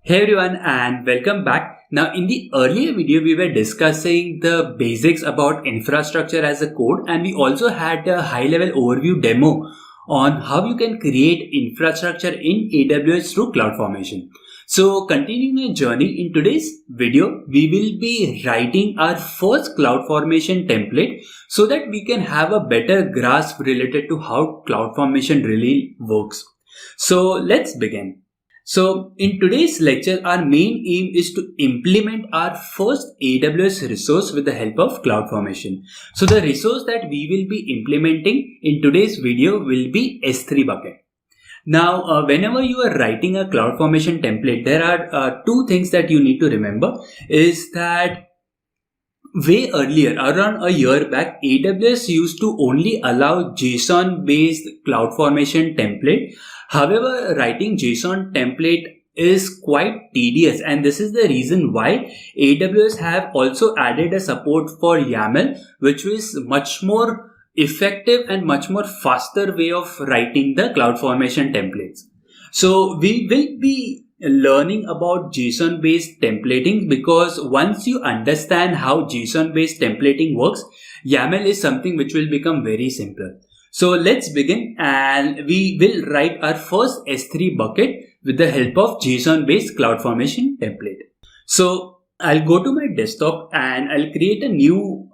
Hey everyone and welcome back. Now in the earlier video we were discussing the basics about infrastructure as a code, and we also had a high level overview demo on how you can create infrastructure in AWS through CloudFormation. So continuing our journey, in today's video we will be writing our first CloudFormation template so that we can have a better grasp related to how CloudFormation really works. So let's begin. So in today's lecture, our main aim is to implement our first AWS resource with the help of CloudFormation. So the resource that we will be implementing in today's video will be S3 bucket. Now, whenever you are writing a CloudFormation template, there are two things that you need to remember is that way earlier, around a year back, AWS used to only allow JSON-based CloudFormation template. However, writing JSON template is quite tedious, and this is the reason why AWS have also added a support for YAML, which is much more effective and much more faster way of writing the CloudFormation templates. So we will be learning about JSON based templating, because once you understand how JSON based templating works, YAML is something which will become very simple. So let's begin, and we will write our first S3 bucket with the help of JSON based CloudFormation template. So I'll go to my desktop and I'll create a new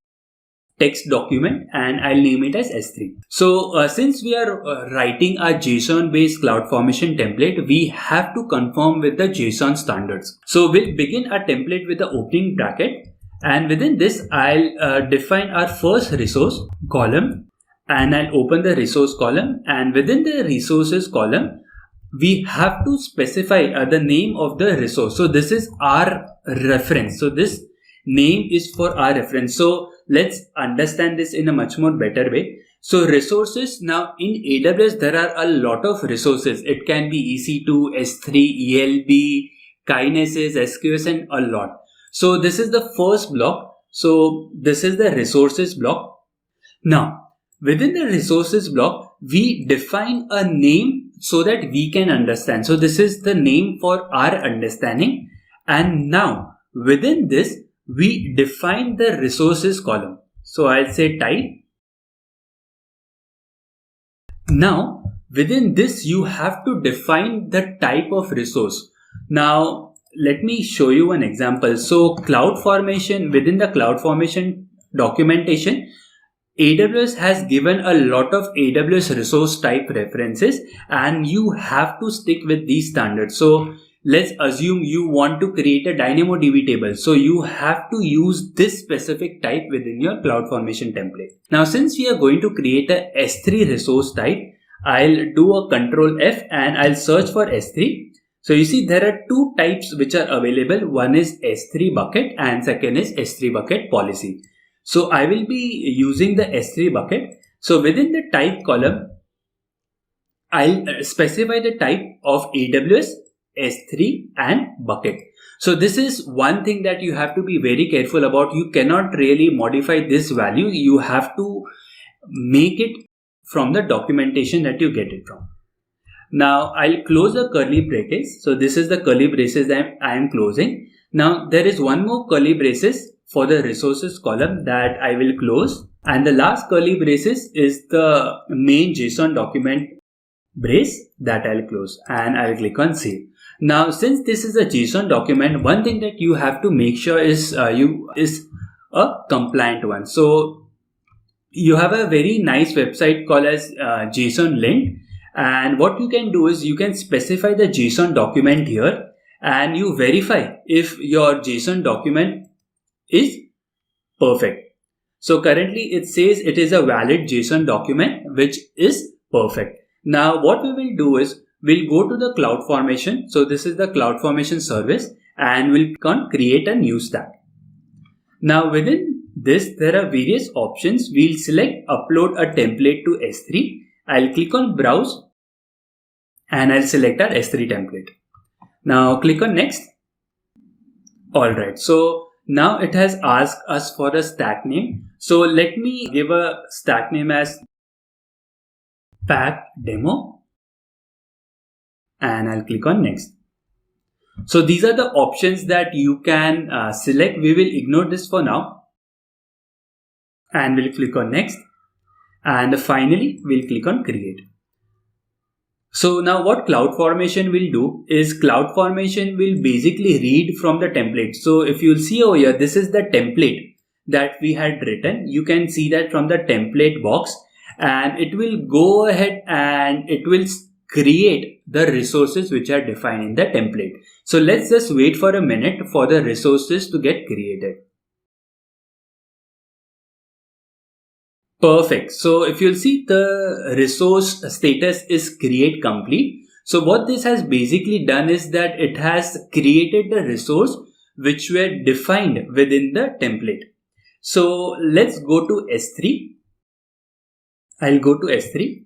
text document and I'll name it as S3. So since we are writing a JSON based CloudFormation template, we have to conform with the JSON standards. So we'll begin our template with the opening bracket, and within this I'll define our first resource column, and I'll open the resource column, and within the resources column we have to specify the name of the resource. So this is our reference. So this name is for our reference. So let's understand this in a much more better way. So resources, now in AWS there are a lot of resources. It can be EC2, S3, ELB, Kinesis, SQS, and a lot. So this is the first block. So this is the resources block. Now within the resources block we define a name so that we can understand. So this is the name for our understanding, and now within this we define the resources column. So I'll say type. Now within this you have to define the type of resource. Now let me show you an example. So CloudFormation, within the CloudFormation documentation, AWS has given a lot of AWS resource type references, and you have to stick with these standards. So let's assume you want to create a DynamoDB table. So you have to use this specific type within your CloudFormation template. Now, since we are going to create a S3 resource type, I'll do a Control F and I'll search for S3. So you see there are two types which are available. One is S3 bucket and second is S3 bucket policy. So I will be using the S3 bucket. So within the type column, I'll specify the type of AWS, S3 and bucket. So this is one thing that you have to be very careful about. You cannot really modify this value. You have to make it from the documentation that you get it from. Now I'll close the curly braces. So this is the curly braces that I am closing. Now there is one more curly braces for the resources column that I will close, and the last curly braces is the main JSON document brace that I'll close, and I'll click on save. Now since this is a JSON document, one thing that you have to make sure is a compliant one. So you have a very nice website called as JSON lint, and what you can do is you can specify the JSON document here and you verify if your JSON document is perfect. So currently it says it is a valid JSON document which is perfect. Now what we will do is we'll go to the CloudFormation. So this is the CloudFormation service, and we'll click on create a new stack. Now within this there are various options. We'll select upload a template to S3. I'll click on browse and I'll select our S3 template. Now click on next. Alright, so now it has asked us for a stack name. So let me give a stack name as pack demo, and I'll click on next. So these are the options that you can select. We will ignore this for now and we'll click on next, and finally we'll click on create. So now what CloudFormation will do is CloudFormation will basically read from the template. So if you'll see over here, this is the template that we had written. You can see that from the template box, and it will go ahead and it will create the resources which are defined in the template. So let's just wait for a minute for the resources to get created. Perfect. So if you'll see, the resource status is create complete. So what this has basically done is that it has created the resource which were defined within the template. So let's go to S3. I'll go to S3.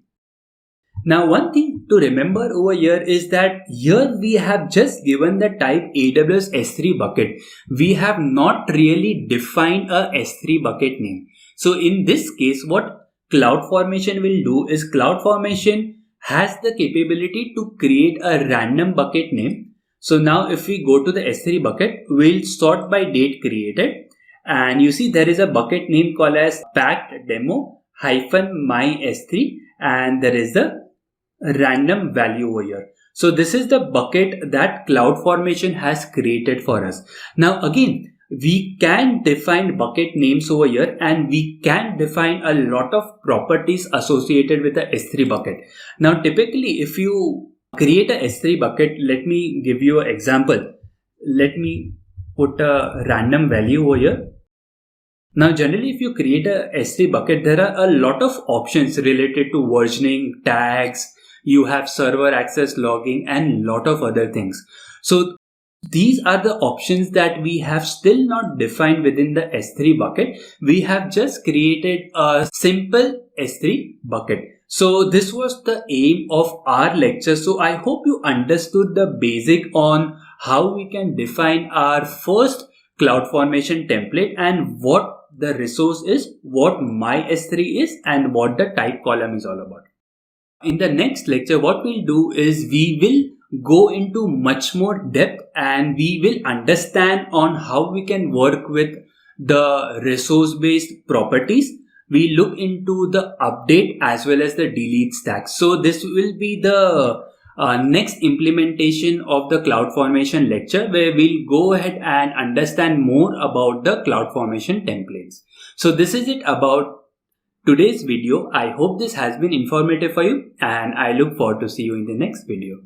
Now one thing to remember over here is that here we have just given the type AWS S3 bucket. We have not really defined a S3 bucket name. So in this case, what CloudFormation will do is CloudFormation has the capability to create a random bucket name. So now if we go to the S3 bucket, we'll sort by date created. And you see there is a bucket name called as packed demo -my S3, and there is the random value over here. So this is the bucket that CloudFormation has created for us. Now again, we can define bucket names over here, and we can define a lot of properties associated with the S3 bucket. Now typically if you create a S3 bucket, let me give you an example. Let me put a random value over here. Now generally if you create a S3 bucket, there are a lot of options related to versioning, tags, you have server access logging, and lot of other things. So these are the options that we have still not defined within the S3 bucket. We have just created a simple S3 bucket. So this was the aim of our lecture. So I hope you understood the basic on how we can define our first CloudFormation template and what the resource is, what my S3 is, and what the type column is all about. In the next lecture, what we'll do is we will go into much more depth, and we will understand on how we can work with the resource based properties. We look into the update as well as the delete stack. So this will be the next implementation of the CloudFormation lecture, where we'll go ahead and understand more about the CloudFormation templates. So this is it about today's video. I hope this has been informative for you, and I look forward to see you in the next video.